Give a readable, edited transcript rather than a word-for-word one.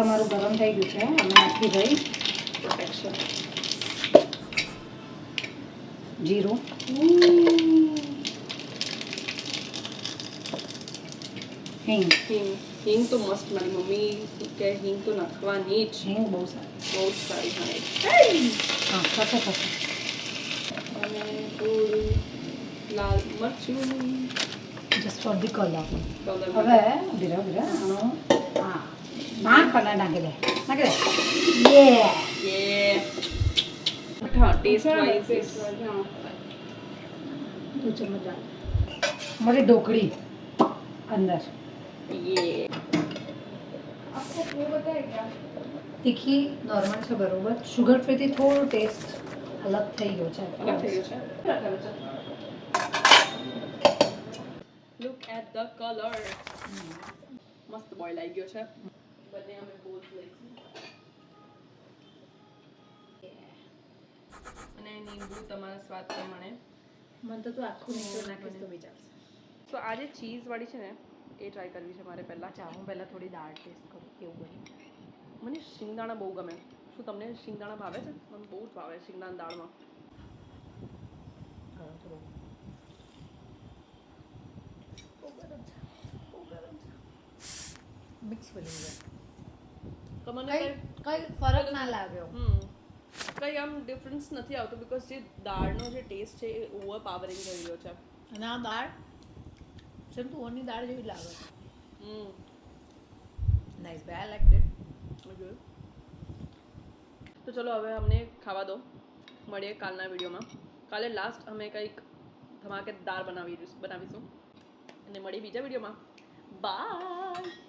અમારું ગરમ થઈ ગયું છે. અમે નાખી દઈ પ્રોટેક્શન જીરું, હિંગ. હિંગ તો મસ્ત. મારી મમ્મી કે હિંગ તો નાખવાની જ. હિંગ બહુ સારી, બહુ જ સારી થાય. હા થશે. અને થોડું લાલ મરચું just for the colour. Colour હવે ધીરે ધીરે હા કલર નાખી દે યે હા ટેસ્ટ વાઇઝ દો ચમચ डाल हमारी ढोकड़ी अंदर ये आपको वो बताया क्या तीखी नॉर्मल છે બરોબર શુગર ફ્રી થી થોડો ટેસ્ટ અલગ થઈ ગયો છે અલગ થઈ ગયો છે. Look at the colour. મસ્ત બોઇલ આવી ગયો છે. બંને અમે બોલ્સ લઈશું અને લીંબુ તમારા સ્વાદ પ્રમાણે. મને તો આખું નીચે નાખીશ તો વિચારશે. તો આ જે ચીઝ વાળી છે ને એ ટ્રાય કરવી છે મારે પહેલા. હું પહેલા થોડી દાળ ટેસ્ટ કરું કેવું બને. મને શિંગદાણા બહુ ગમે. શું તમને શિંગદાણા ભાવે છે? મને બહુ જ ભાવે શિંગદાણા દાળમાં. મિક્સ ફિલિંગ છે. તમને કઈ ફરક ના લાગ્યો. કંઈ આમ ડિફરન્સ નથી આવતો બિકોઝ જે દાળનો જે ટેસ્ટ છે એ ઓવર પાવરિંગ થઈ ગયો છે. અને આ દાળ સેમ તુવરની દાળ જેવી લાગે છે. નાઇસ બે આઈ લાઈક ઇટ. તો ચલો હવે અમને ખાવા દો. મળીએ કાલના વિડીયોમાં. કાલે લાસ્ટ અમે કંઈક ધમાકેદાર બનાવીશું અને મળીએ બીજા વિડીયોમાં. બાય.